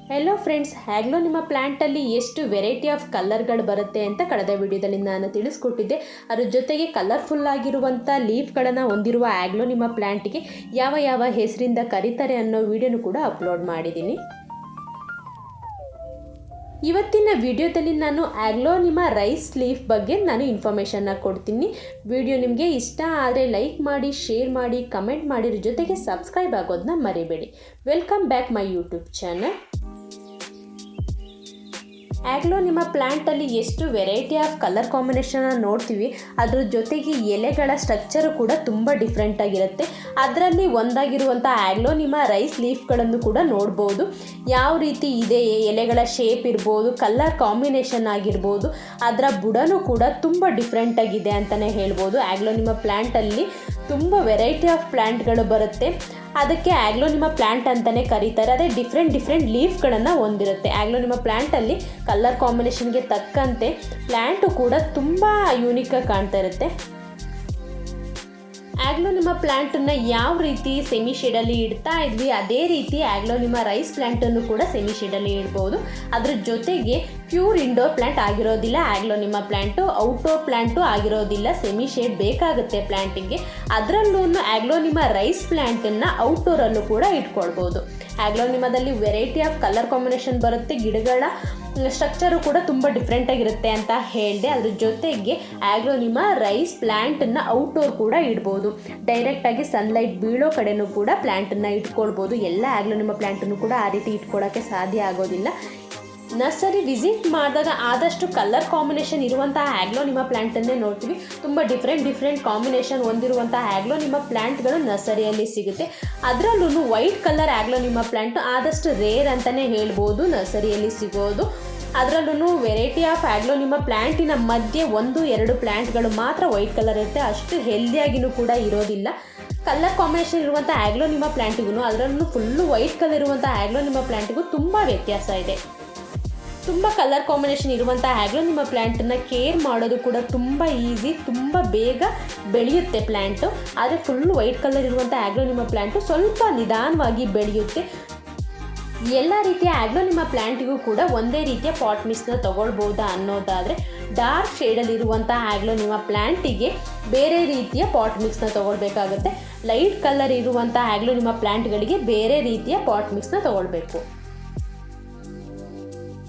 Hello friends, ಹ್ಯಾಗ್ಲೋ ನಿಮ್ಮ ಪ್ಲ್ಯಾಂಟಲ್ಲಿ ಎಷ್ಟು variety of ಕಲರ್ಗಳು ಬರುತ್ತೆ ಅಂತ ಕಳೆದ ವಿಡಿಯೋದಲ್ಲಿ ನಾನು ತಿಳಿಸ್ಕೊಟ್ಟಿದ್ದೆ. ಅದ್ರ ಜೊತೆಗೆ ಕಲರ್ಫುಲ್ ಆಗಿರುವಂಥ ಲೀಫ್ಗಳನ್ನು ಹೊಂದಿರುವ ಹ್ಯಾಗ್ಲೋ ನಿಮ್ಮ ಪ್ಲ್ಯಾಂಟಿಗೆ ಯಾವ ಯಾವ ಹೆಸರಿಂದ ಕರೀತಾರೆ ಅನ್ನೋ ವಿಡಿಯೋನು ಕೂಡ ಅಪ್ಲೋಡ್ ಮಾಡಿದ್ದೀನಿ. ಇವತ್ತಿನ ವಿಡಿಯೋದಲ್ಲಿ ನಾನು ಹ್ಯಾಗ್ಲೋನಿಮಾ ರೈಸ್ ಲೀಫ್ ಬಗ್ಗೆ ನಾನು ಇನ್ಫಾರ್ಮೇಷನ್ನ ಕೊಡ್ತೀನಿ. ವಿಡಿಯೋ ನಿಮಗೆ ಇಷ್ಟ ಆದರೆ ಲೈಕ್ ಮಾಡಿ, ಶೇರ್ ಮಾಡಿ, ಕಮೆಂಟ್ ಮಾಡಿರೋ ಜೊತೆಗೆ ಸಬ್ಸ್ಕ್ರೈಬ್ ಆಗೋದನ್ನ ಮರಿಬೇಡಿ. Welcome back my YouTube channel. ಹ್ಯಾಗ್ಲೋನಿಮಾ ಪ್ಲ್ಯಾಂಟಲ್ಲಿ ಎಷ್ಟು ವೆರೈಟಿ ಆಫ್ ಕಲರ್ ಕಾಂಬಿನೇಷನ್ನ ನೋಡ್ತೀವಿ. ಅದ್ರ ಜೊತೆಗೆ ಎಲೆಗಳ ಸ್ಟ್ರಕ್ಚರು ಕೂಡ ತುಂಬ ಡಿಫ್ರೆಂಟಾಗಿರುತ್ತೆ. ಅದರಲ್ಲಿ ಒಂದಾಗಿರುವಂಥ ಹ್ಯಾಗ್ಲೋನಿಮಾ ರೈಸ್ ಲೀಫ್ಗಳನ್ನು ಕೂಡ ನೋಡ್ಬೋದು. ಯಾವ ರೀತಿ ಇದೆ, ಎಲೆಗಳ ಶೇಪ್ ಇರ್ಬೋದು, ಕಲರ್ ಕಾಂಬಿನೇಷನ್ ಆಗಿರ್ಬೋದು, ಅದರ ಬುಡನೂ ಕೂಡ ತುಂಬ ಡಿಫ್ರೆಂಟಾಗಿದೆ ಅಂತಲೇ ಹೇಳ್ಬೋದು. ಹ್ಯಾಗ್ಲೋನಿಮಾ ಪ್ಲ್ಯಾಂಟಲ್ಲಿ ತುಂಬ ವೆರೈಟಿ ಆಫ್ ಪ್ಲ್ಯಾಂಟ್ಗಳು ಬರುತ್ತೆ. ಅದಕ್ಕೆ ಹ್ಯಾಗ್ಲೋನಿಮಾ ಪ್ಲ್ಯಾಂಟ್ ಅಂತಲೇ ಕರೀತಾರೆ. ಅದೇ ಡಿಫ್ರೆಂಟ್ ಲೀಫ್ಗಳನ್ನು ಹೊಂದಿರುತ್ತೆ. ಹ್ಯಾಗ್ಲೋನಿಮಾ ಪ್ಲ್ಯಾಂಟಲ್ಲಿ ಕಲರ್ ಕಾಂಬಿನೇಷನ್ಗೆ ತಕ್ಕಂತೆ ಪ್ಲ್ಯಾಂಟು ಕೂಡ ತುಂಬ ಯೂನಿಕಾಗಿ ಕಾಣ್ತಾ ಇರುತ್ತೆ. ಹ್ಯಾಗ್ಲೋನಿಮಾ ಪ್ಲ್ಯಾಂಟನ್ನು ಯಾವ ರೀತಿ ಸೆಮಿ ಶೇಡಲ್ಲಿ ಇಡ್ತಾ ಇದ್ವಿ, ಅದೇ ರೀತಿ ಹ್ಯಾಗ್ಲೋನಿಮಾ ರೈಸ್ ಪ್ಲ್ಯಾಂಟನ್ನು ಕೂಡ ಸೆಮಿ ಶೇಡಲ್ಲಿ ಇಡ್ಬೋದು. ಅದ್ರ ಜೊತೆಗೆ ಪ್ಯೂರ್ ಇಂಡೋರ್ ಪ್ಲ್ಯಾಂಟ್ ಆಗಿರೋದಿಲ್ಲ ಹ್ಯಾಗ್ಲೋನಿಮಾ ಪ್ಲ್ಯಾಂಟು, ಔಟ್ಡೋರ್ ಪ್ಲ್ಯಾಂಟು ಆಗಿರೋದಿಲ್ಲ. ಸೆಮಿ ಶೇಡ್ ಬೇಕಾಗುತ್ತೆ ಪ್ಲ್ಯಾಂಟಿಗೆ. ಅದರಲ್ಲೂ ಹ್ಯಾಗ್ಲೋನಿಮಾ ರೈಸ್ ಪ್ಲ್ಯಾಂಟನ್ನು ಔಟ್ಡೋರಲ್ಲೂ ಕೂಡ ಇಟ್ಕೊಳ್ಬೋದು. ಹ್ಯಾಗ್ಲೋನಿಮಾದಲ್ಲಿ ವೆರೈಟಿ ಆಫ್ ಕಲರ್ ಕಾಂಬಿನೇಷನ್ ಬರುತ್ತೆ. ಗಿಡಗಳ ಸ್ಟ್ರಕ್ಚರು ಕೂಡ ತುಂಬ ಡಿಫ್ರೆಂಟಾಗಿರುತ್ತೆ ಅಂತ ಹೇಳಿದೆ. ಅದ್ರ ಜೊತೆಗೆ ಹ್ಯಾಗ್ಲೋನಿಮಾ ರೈಸ್ ಪ್ಲ್ಯಾಂಟನ್ನು ಔಟ್ಡೋರ್ ಕೂಡ ಇಡ್ಬೋದು. ಡೈರೆಕ್ಟಾಗಿ ಸನ್ಲೈಟ್ ಬೀಳೋ ಕಡೆನೂ ಕೂಡ ಪ್ಲ್ಯಾಂಟನ್ನು ಇಟ್ಕೊಳ್ಬೋದು. ಎಲ್ಲ ಹ್ಯಾಗ್ಲೋನಿಮಾ ಪ್ಲ್ಯಾಂಟನ್ನು ಕೂಡ ಆ ರೀತಿ ಇಟ್ಕೊಳ್ಳೋಕ್ಕೆ ಸಾಧ್ಯ ಆಗೋದಿಲ್ಲ. ನರ್ಸರಿ ವಿಸಿಟ್ ಮಾಡಿದಾಗ ಆದಷ್ಟು ಕಲರ್ ಕಾಂಬಿನೇಷನ್ ಇರುವಂತಹ ಹ್ಯಾಗ್ಲೋನಿಮಾ ಪ್ಲ್ಯಾಂಟನ್ನೇ ನೋಡ್ತೀವಿ. ತುಂಬ ಡಿಫ್ರೆಂಟ್ ಕಾಂಬಿನೇಷನ್ ಹೊಂದಿರುವಂಥ ಹ್ಯಾಗ್ಲೋನಿಮಾ ಪ್ಲ್ಯಾಂಟ್ಗಳು ನರ್ಸರಿಯಲ್ಲಿ ಸಿಗುತ್ತೆ. ಅದರಲ್ಲೂ ವೈಟ್ ಕಲರ್ ಹ್ಯಾಗ್ಲೋನಿಮಾ ಪ್ಲ್ಯಾಂಟು ಆದಷ್ಟು ರೇರ್ ಅಂತಲೇ ಹೇಳ್ಬೋದು ನರ್ಸರಿಯಲ್ಲಿ ಸಿಗೋದು. ಅದರಲ್ಲೂ ವೆರೈಟಿ ಆಫ್ ಹ್ಯಾಗ್ಲೋನಿಮಾ ಪ್ಲ್ಯಾಂಟಿನ ಮಧ್ಯೆ 1-2 ಪ್ಲ್ಯಾಂಟ್ಗಳು ಮಾತ್ರ ವೈಟ್ ಕಲರ್ ಇರುತ್ತೆ. ಅಷ್ಟು ಹೆಲ್ದಿಯಾಗಿಯೂ ಕೂಡ ಇರೋದಿಲ್ಲ. ಕಲರ್ ಕಾಂಬಿನೇಷನ್ ಇರುವಂಥ ಹ್ಯಾಗ್ಲೋನಿಮಾ ಪ್ಲ್ಯಾಂಟಿಗೂ ಅದರಲ್ಲೂ ಫುಲ್ಲು ವೈಟ್ ಕಲರ್ ಇರುವಂಥ ಹ್ಯಾಗ್ಲೋನಿಮಾ ಪ್ಲ್ಯಾಂಟಿಗೂ ತುಂಬ ವ್ಯತ್ಯಾಸ ಇದೆ. ತುಂಬ ಕಲರ್ ಕಾಂಬಿನೇಷನ್ ಇರುವಂಥ ಹ್ಯಾಗ್ಲೋನಿಮಾ ಪ್ಲ್ಯಾಂಟನ್ನು ಕೇರ್ ಮಾಡೋದು ಕೂಡ ತುಂಬ ಈಸಿ, ತುಂಬ ಬೇಗ ಬೆಳೆಯುತ್ತೆ ಪ್ಲ್ಯಾಂಟು. ಆದರೆ ಫುಲ್ಲು ವೈಟ್ ಕಲರ್ ಇರುವಂಥ ಹ್ಯಾಗ್ಲೋನಿಮಾ ಪ್ಲ್ಯಾಂಟು ಸ್ವಲ್ಪ ನಿಧಾನವಾಗಿ ಬೆಳೆಯುತ್ತೆ. ಎಲ್ಲ ರೀತಿಯ ಹ್ಯಾಗ್ಲೋನಿಮಾ ಪ್ಲ್ಯಾಂಟಿಗೂ ಕೂಡ ಒಂದೇ ರೀತಿಯ ಪಾಟ್ ಮಿಕ್ಸ್ನ ತೊಗೊಳ್ಬೋದಾ ಅನ್ನೋದಾದರೆ, ಡಾರ್ಕ್ ಶೇಡಲ್ಲಿರುವಂಥ ಹ್ಯಾಗ್ಲೋನಿಮಾ ಪ್ಲ್ಯಾಂಟಿಗೆ ಬೇರೆ ರೀತಿಯ ಪಾಟ್ ಮಿಕ್ಸ್ನ ತೊಗೊಳ್ಬೇಕಾಗುತ್ತೆ. ಲೈಟ್ ಕಲರ್ ಇರುವಂಥ ಹ್ಯಾಗ್ಲೋನಿಮಾ ಪ್ಲ್ಯಾಂಟ್ಗಳಿಗೆ ಬೇರೆ ರೀತಿಯ ಪಾಟ್ ಮಿಕ್ಸ್ನ ತೊಗೊಳ್ಬೇಕು.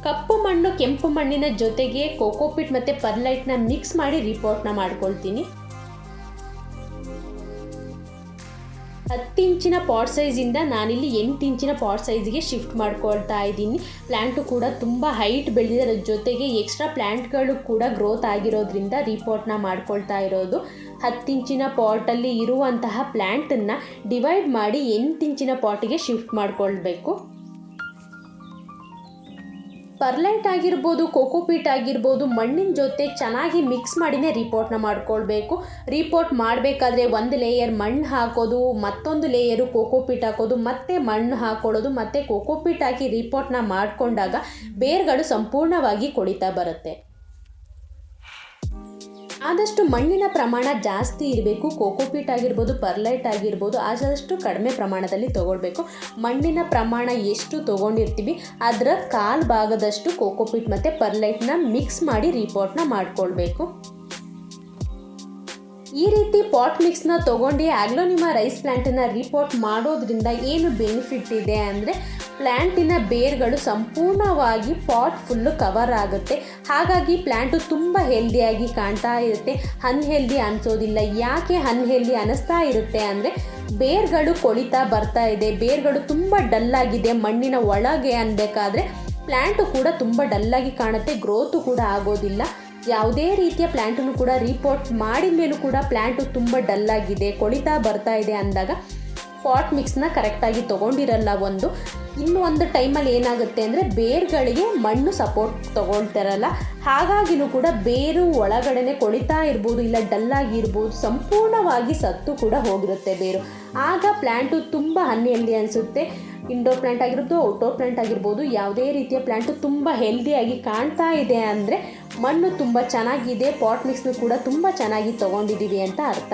ಕಪ್ಪು ಮಣ್ಣು, ಕೆಂಪು ಮಣ್ಣಿನ ಜೊತೆಗೆ ಕೋಕೋಪಿಟ್ ಮತ್ತು ಪರ್ಲೈಟ್ನ ಮಿಕ್ಸ್ ಮಾಡಿ ರಿಪೋರ್ಟ್ನ ಮಾಡ್ಕೊಳ್ತೀನಿ. 10 ಇಂಚಿನ ಪಾಟ್ ಸೈಜಿಂದ ನಾನಿಲ್ಲಿ 8 ಇಂಚಿನ ಪಾಟ್ ಸೈಜಿಗೆ ಶಿಫ್ಟ್ ಮಾಡ್ಕೊಳ್ತಾ ಇದ್ದೀನಿ. ಪ್ಲ್ಯಾಂಟು ಕೂಡ ತುಂಬ ಹೈಟ್ ಬೆಳೆದಿರೋ ಜೊತೆಗೆ ಎಕ್ಸ್ಟ್ರಾ ಪ್ಲ್ಯಾಂಟ್ಗಳು ಕೂಡ ಗ್ರೋತ್ ಆಗಿರೋದ್ರಿಂದ ರಿಪೋರ್ಟ್ನ ಮಾಡ್ಕೊಳ್ತಾ ಇರೋದು. 10 ಇಂಚಿನ ಪಾಟಲ್ಲಿ ಇರುವಂತಹ ಪ್ಲ್ಯಾಂಟನ್ನು ಡಿವೈಡ್ ಮಾಡಿ 8 ಇಂಚಿನ ಪಾಟಿಗೆ ಶಿಫ್ಟ್ ಮಾಡ್ಕೊಳ್ಬೇಕು. ಪರ್ಲೈಟ್ ಆಗಿರ್ಬೋದು, ಕೋಕೋಪೀಟ್ ಆಗಿರ್ಬೋದು, ಮಣ್ಣಿನ ಜೊತೆ ಚೆನ್ನಾಗಿ ಮಿಕ್ಸ್ ಮಾಡಿನೇ ರಿಪೋರ್ಟ್ನ ಮಾಡ್ಕೊಳ್ಬೇಕು. ರಿಪೋರ್ಟ್ ಮಾಡಬೇಕಾದ್ರೆ ಒಂದು ಲೇಯರ್ ಮಣ್ಣು ಹಾಕೋದು, ಮತ್ತೊಂದು ಲೇಯರು ಕೋಕೋಪೀಟ್ ಹಾಕೋದು, ಮತ್ತೆ ಮಣ್ಣು ಹಾಕೊಳ್ಳೋದು, ಮತ್ತು ಕೋಕೋಪೀಟ್ ಹಾಕಿ ರಿಪೋರ್ಟ್ನ ಮಾಡಿಕೊಂಡಾಗ ಬೇರ್ಗಳು ಸಂಪೂರ್ಣವಾಗಿ ಕೊಳಿತಾ ಬರುತ್ತೆ. ಆದಷ್ಟು ಮಣ್ಣಿನ ಪ್ರಮಾಣ ಜಾಸ್ತಿ ಇರಬೇಕು. ಕೋಕೋಪೀಟ್ ಆಗಿರ್ಬೋದು, ಪರ್ಲೈಟ್ ಆಗಿರ್ಬೋದು, ಆದಷ್ಟು ಕಡಿಮೆ ಪ್ರಮಾಣದಲ್ಲಿ ತೊಗೊಳ್ಬೇಕು. ಮಣ್ಣಿನ ಪ್ರಮಾಣ ಎಷ್ಟು ತೊಗೊಂಡಿರ್ತೀವಿ ಅದರ ಕಾಲು ಭಾಗದಷ್ಟು ಕೋಕೋಪೀಟ್ ಮತ್ತು ಪರ್ಲೈಟ್ನ ಮಿಕ್ಸ್ ಮಾಡಿ ರಿಪೋರ್ಟ್ನ ಮಾಡ್ಕೊಳ್ಬೇಕು. ಈ ರೀತಿ ಪಾಟ್ ಮಿಕ್ಸ್ನ ತೊಗೊಂಡು ಹ್ಯಾಗ್ಲೋನಿಮಾ ರೈಸ್ ಪ್ಲ್ಯಾಂಟನ್ನು ರಿಪೋರ್ಟ್ ಮಾಡೋದ್ರಿಂದ ಏನು ಬೆನಿಫಿಟ್ ಇದೆ ಅಂದರೆ, ಪ್ಲ್ಯಾಂಟಿನ ಬೇರ್ಗಳು ಸಂಪೂರ್ಣವಾಗಿ ಪಾಟ್ ಫುಲ್ಲು ಕವರ್ ಆಗುತ್ತೆ. ಹಾಗಾಗಿ ಪ್ಲ್ಯಾಂಟು ತುಂಬ ಹೆಲ್ದಿಯಾಗಿ ಕಾಣ್ತಾ ಇರುತ್ತೆ. ಅನ್ಹೆಲ್ದಿ ಅನಿಸೋದಿಲ್ಲ. ಯಾಕೆ ಅನ್ಹೆಲ್ದಿ ಅನ್ನಿಸ್ತಾ ಇರುತ್ತೆ ಅಂದರೆ, ಬೇರ್ಗಳು ಕೊಳಿತಾ ಬರ್ತಾ ಇದೆ, ಬೇರ್ಗಳು ತುಂಬ ಡಲ್ಲಾಗಿದೆ ಮಣ್ಣಿನ ಒಳಗೆ ಅನ್ಬೇಕಾದ್ರೆ ಪ್ಲ್ಯಾಂಟು ಕೂಡ ತುಂಬ ಡಲ್ಲಾಗಿ ಕಾಣುತ್ತೆ, ಗ್ರೋತು ಕೂಡ ಆಗೋದಿಲ್ಲ. ಯಾವುದೇ ರೀತಿಯ ಪ್ಲ್ಯಾಂಟನ್ನು ಕೂಡ ರಿಪೋರ್ಟ್ ಮಾಡಿದ ಮೇಲೂ ಕೂಡ ಪ್ಲ್ಯಾಂಟು ತುಂಬ ಡಲ್ಲಾಗಿದೆ, ಕೊಳಿತಾ ಬರ್ತಾ ಇದೆ ಅಂದಾಗ ಪಾಟ್ ಮಿಕ್ಸ್ನ ಕರೆಕ್ಟಾಗಿ ತೊಗೊಂಡಿರಲ್ಲ. ಇನ್ನೊಂದು ಟೈಮಲ್ಲಿ ಏನಾಗುತ್ತೆ ಅಂದರೆ, ಬೇರ್ಗಳಿಗೆ ಮಣ್ಣು ಸಪೋರ್ಟ್ ತೊಗೊಳ್ತಿರಲ್ಲ. ಹಾಗಾಗಿನೂ ಕೂಡ ಬೇರು ಒಳಗಡೆ ಕೊಳಿತಾ ಇರ್ಬೋದು, ಇಲ್ಲ ಡಲ್ಲಾಗಿ ಇರ್ಬೋದು, ಸಂಪೂರ್ಣವಾಗಿ ಸತ್ತು ಕೂಡ ಹೋಗಿರುತ್ತೆ ಬೇರು. ಆಗ ಪ್ಲ್ಯಾಂಟು ತುಂಬ ಅನ್ಹೆಲ್ದಿ ಅನಿಸುತ್ತೆ. ಇಂಡೋರ್ ಪ್ಲ್ಯಾಂಟ್ ಆಗಿರ್ಬೋದು, ಔಟ್ಡೋರ್ ಪ್ಲ್ಯಾಂಟ್ ಆಗಿರ್ಬೋದು, ಯಾವುದೇ ರೀತಿಯ ಪ್ಲ್ಯಾಂಟು ತುಂಬ ಹೆಲ್ದಿಯಾಗಿ ಕಾಣ್ತಾ ಇದೆ ಅಂದರೆ ಮಣ್ಣು ತುಂಬ ಚೆನ್ನಾಗಿದೆ, ಪಾಟ್ ಮಿಕ್ಸ್ನು ಕೂಡ ತುಂಬ ಚೆನ್ನಾಗಿ ತೊಗೊಂಡಿದ್ದೀವಿ ಅಂತ ಅರ್ಥ.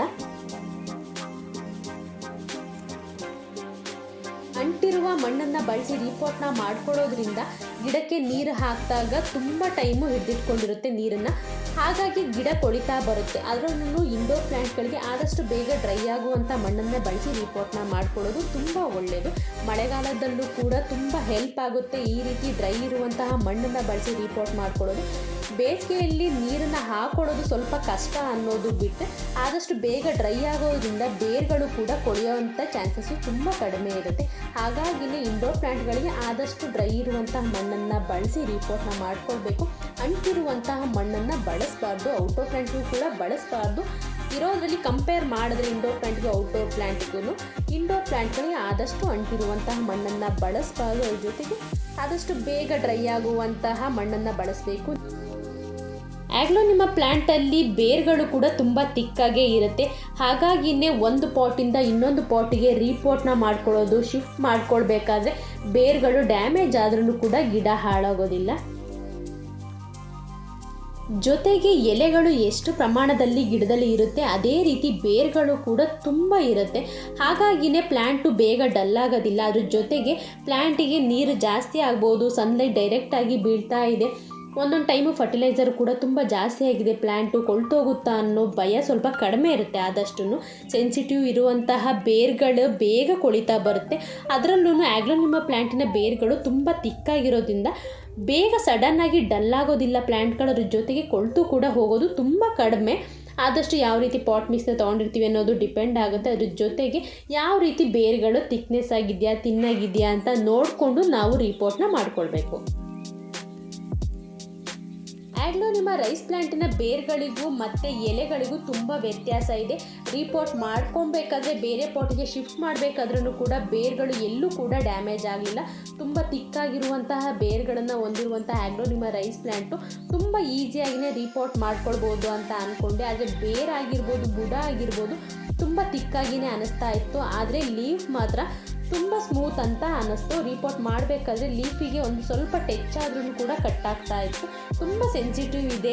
ಅಂಟಿರುವ ಮಣ್ಣನ್ನು ಬಳಸಿ ರೀಪಾಟ್ನ ಮಾಡ್ಕೊಳ್ಳೋದ್ರಿಂದ ಗಿಡಕ್ಕೆ ನೀರು ಹಾಕಿದಾಗ ತುಂಬ ಟೈಮು ಹಿಡಿದಿಟ್ಕೊಂಡಿರುತ್ತೆ ನೀರನ್ನು, ಹಾಗಾಗಿ ಗಿಡ ಕೊಳಿತಾ ಬರುತ್ತೆ. ಅದರಲ್ಲೂ ಇಂಡೋರ್ ಪ್ಲ್ಯಾಂಟ್ಗಳಿಗೆ ಆದಷ್ಟು ಬೇಗ ಡ್ರೈ ಆಗುವಂಥ ಮಣ್ಣನ್ನು ಬಳಸಿ ರೀಪಾಟ್ನ ಮಾಡ್ಕೊಳ್ಳೋದು ತುಂಬ ಒಳ್ಳೆಯದು. ಮಳೆಗಾಲದಲ್ಲೂ ಕೂಡ ತುಂಬ ಹೆಲ್ಪ್ ಆಗುತ್ತೆ ಈ ರೀತಿ ಡ್ರೈ ಇರುವಂತಹ ಮಣ್ಣನ್ನು ಬಳಸಿ ರೀಪಾಟ್ ಮಾಡ್ಕೊಳ್ಳೋದು. ಬೇಸಿಗೆಯಲ್ಲಿ ನೀರನ್ನು ಹಾಕೊಳ್ಳೋದು ಸ್ವಲ್ಪ ಕಷ್ಟ ಅನ್ನೋದು ಬಿಟ್ಟು ಆದಷ್ಟು ಬೇಗ ಡ್ರೈ ಆಗೋದ್ರಿಂದ ಬೇರುಗಳು ಕೂಡ ಕೊಳೆಯುವಂಥ ಚಾನ್ಸಸ್ಸು ತುಂಬ ಕಡಿಮೆ ಇರುತ್ತೆ. ಹಾಗಾಗಿನೇ ಇಂಡೋರ್ ಪ್ಲ್ಯಾಂಟ್ಗಳಿಗೆ ಆದಷ್ಟು ಡ್ರೈ ಇರುವಂತಹ ಮಣ್ಣನ್ನು ಬಳಸಿ ರೀಪಾಟ್ನ ಮಾಡ್ಕೊಳ್ಬೇಕು. ಅಂಟಿರುವಂತಹ ಮಣ್ಣನ್ನು ಬಳಸಬಾರ್ದು, ಔಟ್ಡೋರ್ ಪ್ಲ್ಯಾಂಟ್ಗೂ ಕೂಡ ಬಳಸಬಾರ್ದು. ಇರೋದ್ರಲ್ಲಿ ಕಂಪೇರ್ ಮಾಡಿದ್ರೆ ಇಂಡೋರ್ ಪ್ಲ್ಯಾಂಟ್ಗೂ ಔಟ್ಡೋರ್ ಪ್ಲ್ಯಾಂಟ್ಗೂ, ಇಂಡೋರ್ ಪ್ಲ್ಯಾಂಟ್ಗಳಿಗೆ ಆದಷ್ಟು ಅಂಟಿರುವಂತಹ ಮಣ್ಣನ್ನು ಬಳಸಬಾರ್ದು. ಅದ್ರ ಜೊತೆಗೆ ಆದಷ್ಟು ಬೇಗ ಡ್ರೈ ಆಗುವಂತಹ ಮಣ್ಣನ್ನು ಬಳಸಬೇಕು. ಆಗ್ಲೋನಿಮಾ ಪ್ಲ್ಯಾಂಟಲ್ಲಿ ಬೇರುಗಳು ಕೂಡ ತುಂಬ ತಿಕ್ಕಾಗೇ ಇರುತ್ತೆ. ಹಾಗಾಗಿನೇ ಒಂದು ಪಾಟಿಂದ ಇನ್ನೊಂದು ಪಾಟಿಗೆ ರೀಪಾಟ್ನ ಮಾಡ್ಕೊಳ್ಳೋದು, ಶಿಫ್ಟ್ ಮಾಡ್ಕೊಳ್ಬೇಕಾದ್ರೆ ಬೇರುಗಳು ಡ್ಯಾಮೇಜ್ ಆದ್ರೂ ಕೂಡ ಗಿಡ ಹಾಳಾಗೋದಿಲ್ಲ. ಜೊತೆಗೆ ಎಲೆಗಳು ಎಷ್ಟು ಪ್ರಮಾಣದಲ್ಲಿ ಗಿಡದಲ್ಲಿ ಇರುತ್ತೆ ಅದೇ ರೀತಿ ಬೇರುಗಳು ಕೂಡ ತುಂಬ ಇರುತ್ತೆ. ಹಾಗಾಗಿನೇ ಪ್ಲ್ಯಾಂಟು ಬೇಗ ಡಲ್ ಆಗೋದಿಲ್ಲ. ಅದ್ರ ಜೊತೆಗೆ ಪ್ಲ್ಯಾಂಟಿಗೆ ನೀರು ಜಾಸ್ತಿ ಆಗ್ಬೋದು, ಸನ್ಲೈಟ್ ಡೈರೆಕ್ಟಾಗಿ ಬೀಳ್ತಾ ಇದೆ, ಒಂದೊಂದು ಟೈಮು ಫರ್ಟಿಲೈಸರ್ ಕೂಡ ತುಂಬ ಜಾಸ್ತಿ ಆಗಿದೆ, ಪ್ಲ್ಯಾಂಟು ಕೊಳ್ತೋಗುತ್ತಾ ಅನ್ನೋ ಭಯ ಸ್ವಲ್ಪ ಕಡಿಮೆ ಇರುತ್ತೆ. ಆದಷ್ಟು ಸೆನ್ಸಿಟಿವ್ ಇರುವಂತಹ ಬೇರುಗಳು ಬೇಗ ಕೊಳಿತಾ ಬರುತ್ತೆ. ಅದರಲ್ಲೂ ಆಗ್ಲೋನಿಮಾ ಪ್ಲ್ಯಾಂಟಿನ ಬೇರುಗಳು ತುಂಬ ತಿಕ್ಕಾಗಿರೋದ್ರಿಂದ ಬೇಗ ಸಡನ್ನಾಗಿ ಡಲ್ ಆಗೋದಿಲ್ಲ ಪ್ಲ್ಯಾಂಟ್ಗಳ. ಜೊತೆಗೆ ಕೊಳ್ತು ಕೂಡ ಹೋಗೋದು ತುಂಬ ಕಡಿಮೆ. ಆದಷ್ಟು ಯಾವ ರೀತಿ ಪಾಟ್ ಮಿಕ್ಸ್ನ ತೊಗೊಂಡಿರ್ತೀವಿ ಅನ್ನೋದು ಡಿಪೆಂಡ್ ಆಗುತ್ತೆ. ಅದ್ರ ಜೊತೆಗೆ ಯಾವ ರೀತಿ ಬೇರುಗಳು ತಿಕ್ನೆಸ್ ಆಗಿದೆಯಾ, ತಿನ್ನಾಗಿದೆಯಾ ಅಂತ ನೋಡಿಕೊಂಡು ನಾವು ರೀಪಾಟ್ನ ಮಾಡ್ಕೊಳ್ಬೇಕು. ಆಗ್ಲೋನಿಮಾ ರೈಸ್ ಪ್ಲ್ಯಾಂಟಿನ ಬೇರುಗಳಿಗೂ ಮತ್ತು ಎಲೆಗಳಿಗೂ ತುಂಬ ವ್ಯತ್ಯಾಸ ಇದೆ. ರೀಪಾಟ್ ಮಾಡ್ಕೊಬೇಕಾದ್ರೆ ಬೇರೆ ಪಾಟಿಗೆ ಶಿಫ್ಟ್ ಮಾಡಬೇಕಾದ್ರೂ ಕೂಡ ಬೇರುಗಳು ಎಲ್ಲೂ ಕೂಡ ಡ್ಯಾಮೇಜ್ ಆಗಲಿಲ್ಲ. ತುಂಬ ತಿಕ್ಕಾಗಿರುವಂತಹ ಬೇರುಗಳನ್ನು ಹೊಂದಿರುವಂತಹ ಆಗ್ಲೋನಿಮಾ ರೈಸ್ ಪ್ಲ್ಯಾಂಟು ತುಂಬ ಈಸಿಯಾಗಿಯೇ ರೀಪಾಟ್ ಮಾಡ್ಕೊಳ್ಬೋದು ಅಂತ ಅಂದ್ಕೊಂಡೆ. ಆದರೆ ಬೇರಾಗಿರ್ಬೋದು, ಬುಡ ಆಗಿರ್ಬೋದು ತುಂಬ ತಿಕ್ಕಾಗಿಯೇ ಅನ್ನಿಸ್ತಾ ಇತ್ತು. ಆದರೆ ಲೀಫ್ ಮಾತ್ರ ತುಂಬ ಸ್ಮೂತ್ ಅಂತ ಅನ್ನಿಸ್ತು. ರೀಪಾಟ್ ಮಾಡಬೇಕಾದ್ರೆ ಲೀಫಿಗೆ ಒಂದು ಸ್ವಲ್ಪ ಟಚ್ ಆದ್ರೂ ಕೂಡ ಕಟ್ಟಾಗ್ತಾ ಇತ್ತು. ತುಂಬ ಸೆನ್ಸಿಟಿವ್ ಇದೆ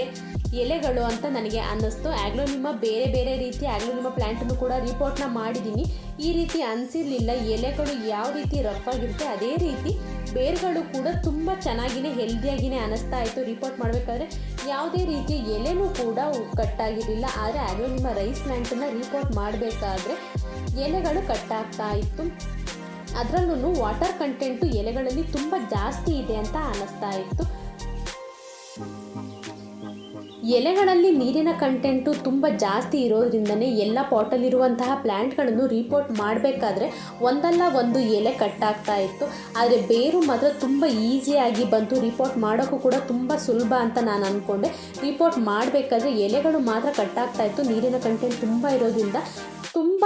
ಎಲೆಗಳು ಅಂತ ನನಗೆ ಅನ್ನಿಸ್ತು. ಆಗ್ಲೋನಿಮಾ ಬೇರೆ ಬೇರೆ ರೀತಿ ಆಗ್ಲೋನಿಮಾ ಪ್ಲ್ಯಾಂಟನ್ನು ಕೂಡ ರೀಪಾಟ್ನ ಮಾಡಿದ್ದೀನಿ. ಈ ರೀತಿ ಅನಿಸಿರಲಿಲ್ಲ. ಎಲೆಗಳು ಯಾವ ರೀತಿ ರಫ್ ಆಗಿರುತ್ತೆ ಅದೇ ರೀತಿ ಬೇರುಗಳು ಕೂಡ ತುಂಬ ಚೆನ್ನಾಗಿಯೇ ಹೆಲ್ದಿಯಾಗಿಯೇ ಅನ್ನಿಸ್ತಾ ಇತ್ತು. ರೀಪಾಟ್ ಮಾಡಬೇಕಾದ್ರೆ ಯಾವುದೇ ರೀತಿಯ ಎಲೆನೂ ಕೂಡ ಕಟ್ಟಾಗಿರಲಿಲ್ಲ. ಆದರೆ ಆಗ್ಲೋನಿಮಾ ರೈಸ್ ಪ್ಲ್ಯಾಂಟನ್ನು ರೀಪಾಟ್ ಮಾಡಬೇಕಾದ್ರೆ ಎಲೆಗಳು ಕಟ್ಟಾಗ್ತಾ ಇತ್ತು. ಅದರಲ್ಲೂ ವಾಟರ್ ಕಂಟೆಂಟು ಎಲೆಗಳಲ್ಲಿ ತುಂಬ ಜಾಸ್ತಿ ಇದೆ ಅಂತ ಅನ್ನಿಸ್ತಾ ಇತ್ತು. ಎಲೆಗಳಲ್ಲಿ ನೀರಿನ ಕಂಟೆಂಟು ತುಂಬ ಜಾಸ್ತಿ ಇರೋದ್ರಿಂದನೇ ಎಲ್ಲ ಪಾಟಲ್ಲಿರುವಂತಹ ಪ್ಲ್ಯಾಂಟ್ಗಳನ್ನು ರೀಪಾಟ್ ಮಾಡಬೇಕಾದ್ರೆ ಒಂದಲ್ಲ ಒಂದು ಎಲೆ ಕಟ್ಟಾಗ್ತಾ ಇತ್ತು. ಆದರೆ ಬೇರು ಮಾತ್ರ ತುಂಬ ಈಸಿಯಾಗಿ ಬಂತು. ರೀಪಾಟ್ ಮಾಡೋಕ್ಕೂ ಕೂಡ ತುಂಬ ಸುಲಭ ಅಂತ ನಾನು ಅಂದ್ಕೊಂಡೆ. ರೀಪಾಟ್ ಮಾಡಬೇಕಾದ್ರೆ ಎಲೆಗಳು ಮಾತ್ರ ಕಟ್ಟಾಗ್ತಾ ಇತ್ತು. ನೀರಿನ ಕಂಟೆಂಟ್ ತುಂಬ ಇರೋದ್ರಿಂದ ತುಂಬ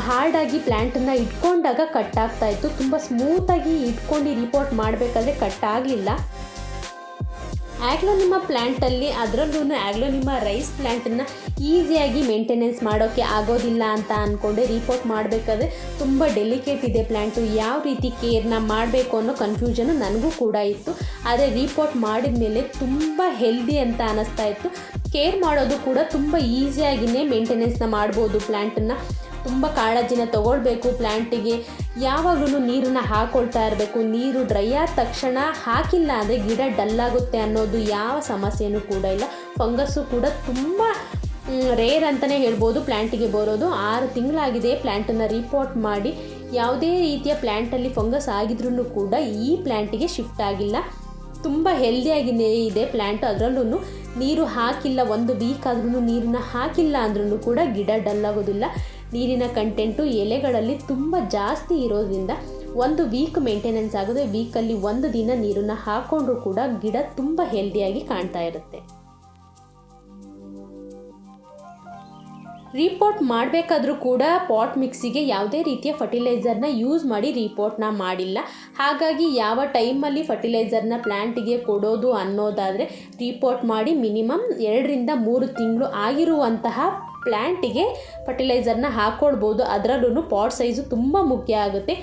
ಹಾರ್ಡಾಗಿ ಪ್ಲ್ಯಾಂಟನ್ನು ಇಟ್ಕೊಂಡಾಗ ಕಟ್ಟಾಗ್ತಾ ಇತ್ತು. ತುಂಬ ಸ್ಮೂತಾಗಿ ಇಟ್ಕೊಂಡು ರೀಪಾಟ್ ಮಾಡಬೇಕಾದ್ರೆ ಕಟ್ಟಾಗಲಿಲ್ಲ. ಆಗ್ಲೋನಿಮಾ ಪ್ಲ್ಯಾಂಟಲ್ಲಿ ಅದರಲ್ಲೂ ಆಗ್ಲೋನಿಮಾ ರೈಸ್ ಪ್ಲ್ಯಾಂಟನ್ನು ಈಸಿಯಾಗಿ ಮೇಂಟೆನೆನ್ಸ್ ಮಾಡೋಕ್ಕೆ ಆಗೋದಿಲ್ಲ ಅಂತ ಅಂದ್ಕೊಂಡೆ. ರೀಪಾಟ್ ಮಾಡಬೇಕಾದ್ರೆ ತುಂಬ ಡೆಲಿಕೇಟ್ ಇದೆ ಪ್ಲ್ಯಾಂಟು, ಯಾವ ರೀತಿ ಕೇರ್ನ ಮಾಡಬೇಕು ಅನ್ನೋ ಕನ್ಫ್ಯೂಷನು ನನಗೂ ಕೂಡ ಇತ್ತು. ಆದರೆ ರೀಪಾಟ್ ಮಾಡಿದ ಮೇಲೆ ತುಂಬ ಹೆಲ್ದಿ ಅಂತ ಅನ್ನಿಸ್ತಾ ಇತ್ತು. ಕೇರ್ ಮಾಡೋದು ಕೂಡ ತುಂಬ ಈಸಿಯಾಗಿಯೇ ಮೇಂಟೆನೆನ್ಸ್ನ ಮಾಡ್ಬೋದು. ಪ್ಲ್ಯಾಂಟನ್ನು ತುಂಬ ಕಾಳಜಿನ ತೊಗೊಳ್ಬೇಕು. ಪ್ಲ್ಯಾಂಟಿಗೆ ಯಾವಾಗಲೂ ನೀರನ್ನು ಹಾಕ್ಕೊಳ್ತಾ ಇರಬೇಕು. ನೀರು ಡ್ರೈ ಆದ ತಕ್ಷಣ ಹಾಕಿಲ್ಲ ಅಂದರೆ ಗಿಡ ಡಲ್ಲಾಗುತ್ತೆ ಅನ್ನೋದು ಯಾವ ಸಮಸ್ಯೆನೂ ಕೂಡ ಇಲ್ಲ. ಫಂಗಸ್ಸು ಕೂಡ ತುಂಬ ರೇರ್ ಅಂತಲೇ ಹೇಳ್ಬೋದು ಪ್ಲ್ಯಾಂಟಿಗೆ ಬರೋದು. 6 ತಿಂಗಳಾಗಿದೆ ಪ್ಲ್ಯಾಂಟನ್ನು ರೀಪಾಟ್ ಮಾಡಿ. ಯಾವುದೇ ರೀತಿಯ ಪ್ಲ್ಯಾಂಟಲ್ಲಿ ಫಂಗಸ್ ಆಗಿದ್ರೂ ಕೂಡ ಈ ಪ್ಲ್ಯಾಂಟಿಗೆ ಶಿಫ್ಟ್ ಆಗಿಲ್ಲ. ತುಂಬ ಹೆಲ್ದಿಯಾಗಿಯೇ ಇದೆ ಪ್ಲ್ಯಾಂಟು. ಅದರಲ್ಲೂ ನೀರು ಹಾಕಿಲ್ಲ, 1 ವೀಕ್ ಆದ್ರೂ ನೀರನ್ನು ಹಾಕಿಲ್ಲ ಅಂದ್ರೂ ಕೂಡ ಗಿಡ ಡಲ್ ಆಗೋದಿಲ್ಲ. ನೀರಿನ ಕಂಟೆಂಟು ಎಲೆಗಳಲ್ಲಿ ತುಂಬ ಜಾಸ್ತಿ ಇರೋದ್ರಿಂದ 1 ವೀಕ್ ಮೇಂಟೆನೆನ್ಸ್ ಆಗೋದು. ವೀಕಲ್ಲಿ 1 ದಿನ ನೀರನ್ನು ಹಾಕ್ಕೊಂಡ್ರೂ ಕೂಡ ಗಿಡ ತುಂಬ ಹೆಲ್ದಿಯಾಗಿ ಕಾಣ್ತಾ ಇರುತ್ತೆ. ರೀಪಾಟ್ ಮಾಡಬೇಕಾದ್ರೂ ಕೂಡ ಪಾಟ್ ಮಿಕ್ಸಿಗೆ ಯಾವುದೇ ರೀತಿಯ ಫರ್ಟಿಲೈಸರ್ನ ಯೂಸ್ ಮಾಡಿ ರೀಪಾಟ್ನ ಮಾಡಿಲ್ಲ. ಹಾಗಾಗಿ ಯಾವ ಟೈಮಲ್ಲಿ ಫರ್ಟಿಲೈಸರ್ನ ಪ್ಲ್ಯಾಂಟಿಗೆ ಕೊಡೋದು ಅನ್ನೋದಾದರೆ ರೀಪಾಟ್ ಮಾಡಿ ಮಿನಿಮಮ್ 2 ರಿಂದ 3 ತಿಂಗಳು ಆಗಿರುವಂತಹ ಪ್ಲ್ಯಾಂಟಿಗೆ ಫರ್ಟಿಲೈಸರ್ನ ಹಾಕ್ಕೊಳ್ಬೋದು. ಅದರಲ್ಲೂ ಪಾಟ್ ಸೈಜು ತುಂಬ ಮುಖ್ಯ ಆಗುತ್ತೆ.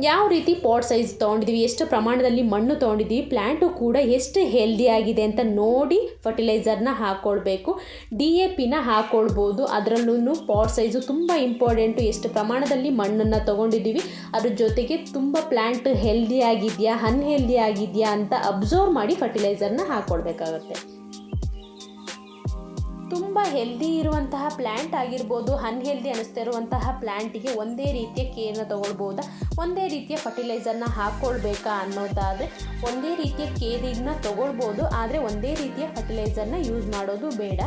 ಯಾವ ರೀತಿ ಪಾಟ್ ಸೈಜ್ ತೊಗೊಂಡಿದ್ದೀವಿ, ಎಷ್ಟು ಪ್ರಮಾಣದಲ್ಲಿ ಮಣ್ಣು ತೊಗೊಂಡಿದ್ದೀವಿ, ಪ್ಲ್ಯಾಂಟು ಕೂಡ ಎಷ್ಟು ಹೆಲ್ದಿ ಆಗಿದೆ ಅಂತ ನೋಡಿ ಫರ್ಟಿಲೈಸರ್ನ ಹಾಕ್ಕೊಳ್ಬೇಕು. DAPನ ಹಾಕ್ಕೊಳ್ಬೋದು. ಅದರಲ್ಲೂ ಪಾಟ್ ಸೈಜು ತುಂಬ ಇಂಪಾರ್ಟೆಂಟು. ಎಷ್ಟು ಪ್ರಮಾಣದಲ್ಲಿ ಮಣ್ಣನ್ನು ತೊಗೊಂಡಿದ್ದೀವಿ, ಅದ್ರ ಜೊತೆಗೆ ತುಂಬ ಪ್ಲ್ಯಾಂಟ್ ಹೆಲ್ದಿ ಆಗಿದೆಯಾ ಅನ್ಹೆಲ್ದಿ ಆಗಿದೆಯಾ ಅಂತ ಅಬ್ಸರ್ವ್ ಮಾಡಿ ಫರ್ಟಿಲೈಸರ್ನ ಹಾಕ್ಕೊಳ್ಬೇಕಾಗತ್ತೆ. ತುಂಬ ಹೆಲ್ದಿ ಇರುವಂತಹ ಪ್ಲ್ಯಾಂಟ್ ಆಗಿರ್ಬೋದು, ಅನ್ಹೆಲ್ದಿ ಅನ್ನಿಸ್ತಾ ಇರುವಂತಹ ಪ್ಲ್ಯಾಂಟಿಗೆ ಒಂದೇ ರೀತಿಯ ಕೇರ್ನ ತೊಗೊಳ್ಬೋದಾ, ಒಂದೇ ರೀತಿಯ ಫರ್ಟಿಲೈಸರ್ನ ಹಾಕ್ಕೊಳ್ಬೇಕಾ ಅನ್ನೋದಾದರೆ ಒಂದೇ ರೀತಿಯ ಕೇರಿನ ತೊಗೊಳ್ಬೋದು. ಆದರೆ ಒಂದೇ ರೀತಿಯ ಫರ್ಟಿಲೈಸರ್ನ ಯೂಸ್ ಮಾಡೋದು ಬೇಡ.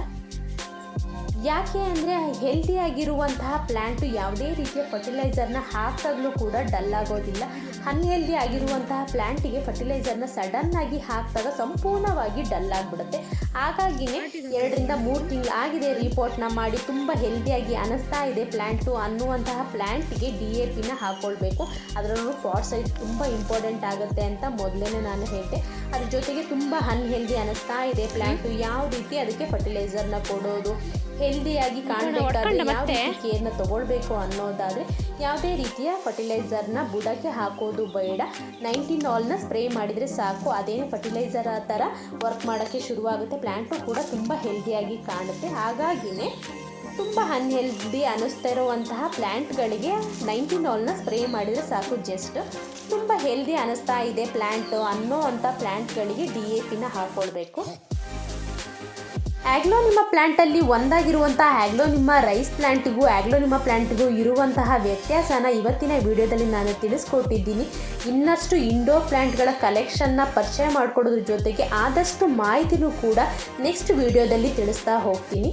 ಯಾಕೆ ಅಂದರೆ ಹೆಲ್ದಿಯಾಗಿರುವಂತಹ ಪ್ಲ್ಯಾಂಟು ಯಾವುದೇ ರೀತಿಯ ಫರ್ಟಿಲೈಸರ್ನ ಹಾಕಿದಾಗಲೂ ಕೂಡ ಡಲ್ ಆಗೋದಿಲ್ಲ. ಅನ್ಹೆಲ್ದಿ ಆಗಿರುವಂತಹ ಪ್ಲ್ಯಾಂಟಿಗೆ ಫರ್ಟಿಲೈಸರ್ನ ಸಡನ್ನಾಗಿ ಹಾಕಿದಾಗ ಸಂಪೂರ್ಣವಾಗಿ ಡಲ್ ಆಗಿಬಿಡುತ್ತೆ. ಹಾಗಾಗಿನೇ 2-3 ತಿಂಗಳು ಆಗಿದೆ ರಿಪೋರ್ಟ್ನ ಮಾಡಿ ತುಂಬ ಹೆಲ್ದಿಯಾಗಿ ಅನ್ನಿಸ್ತಾ ಇದೆ ಪ್ಲ್ಯಾಂಟು ಅನ್ನುವಂತಹ ಪ್ಲ್ಯಾಂಟಿಗೆ DAPನ ಹಾಕ್ಕೊಳ್ಬೇಕು. ಅದರಲ್ಲೂ ಪಾಟ್ ಸೈಜ್ ತುಂಬ ಇಂಪಾರ್ಟೆಂಟ್ ಆಗುತ್ತೆ ಅಂತ ಮೊದಲೇ ನಾನು ಹೇಳಿದೆ. ಅದ್ರ ಜೊತೆಗೆ ತುಂಬ ಅನ್ಹೆಲ್ದಿ ಅನ್ನಿಸ್ತಾ ಇದೆ ಪ್ಲ್ಯಾಂಟು, ಯಾವ ರೀತಿ ಅದಕ್ಕೆ ಫರ್ಟಿಲೈಸರ್ನ ಕೊಡೋದು, ಹೆಲ್ದಿಯಾಗಿ ಕಾಣಬೇಕಾದ್ರೆ ಯಾವ ರೀತಿ ಕೇರ್ನ ತೊಗೊಳ್ಬೇಕು ಅನ್ನೋದಾದರೆ ಯಾವುದೇ ರೀತಿಯ ಫರ್ಟಿಲೈಸರ್ನ ಬುಡಕ್ಕೆ ಹಾಕೋದು ಬೇಡ. 19 ಸ್ಪ್ರೇ ಮಾಡಿದರೆ ಸಾಕು. ಅದೇನು ಫರ್ಟಿಲೈಸರ್ ಆ ಥರ ವರ್ಕ್ ಮಾಡೋಕ್ಕೆ ಶುರುವಾಗುತ್ತೆ. ಪ್ಲ್ಯಾಂಟು ಕೂಡ ತುಂಬ ಹೆಲ್ದಿಯಾಗಿ ಕಾಣುತ್ತೆ. ಹಾಗಾಗಿನೇ ತುಂಬ ಅನ್ಹೆಲ್ದಿ ಅನ್ನಿಸ್ತಾ ಇರುವಂತಹ ಪ್ಲ್ಯಾಂಟ್ಗಳಿಗೆ 19 ಸ್ಪ್ರೇ ಮಾಡಿದರೆ ಸಾಕು. ಜಸ್ಟ್ ತುಂಬ ಹೆಲ್ದಿ ಅನ್ನಿಸ್ತಾ ಇದೆ ಪ್ಲ್ಯಾಂಟು ಅನ್ನೋ ಅಂಥ ಪ್ಲ್ಯಾಂಟ್ಗಳಿಗೆ DAPನ ಹಾಕ್ಕೊಳ್ಬೇಕು. ಆಗ್ಲೋನಿಮಾ ಪ್ಲ್ಯಾಂಟಲ್ಲಿ ಒಂದಾಗಿರುವಂಥ ಆಗ್ಲೋನಿಮಾ ರೈಸ್ ಪ್ಲ್ಯಾಂಟಿಗೂ ಆಗ್ಲೋನಿಮಾ ಪ್ಲ್ಯಾಂಟಿಗೂ ಇರುವಂತಹ ವ್ಯತ್ಯಾಸನ ಇವತ್ತಿನ ವಿಡಿಯೋದಲ್ಲಿ ನಾನು ತಿಳಿಸ್ಕೊಟ್ಟಿದ್ದೀನಿ. ಇನ್ನಷ್ಟು ಇಂಡೋರ್ ಪ್ಲ್ಯಾಂಟ್ಗಳ ಕಲೆಕ್ಷನ್ನ ಪರಿಚಯ ಮಾಡಿಕೊಡೋದ್ರ ಜೊತೆಗೆ ಆದಷ್ಟು ಮಾಹಿತಿನೂ ಕೂಡ ನೆಕ್ಸ್ಟ್ ವಿಡಿಯೋದಲ್ಲಿ ತಿಳಿಸ್ತಾ ಹೋಗ್ತೀನಿ.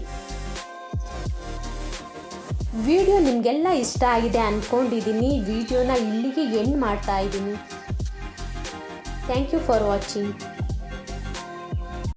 ವಿಡಿಯೋ ನಿಮಗೆಲ್ಲ ಇಷ್ಟ ಆಗಿದೆ ಅಂದ್ಕೊಂಡಿದ್ದೀನಿ. ವಿಡಿಯೋನ ಇಲ್ಲಿಗೆ ಎಂಡ್ ಮಾಡ್ತಾ ಇದ್ದೀನಿ. Thank you for watching.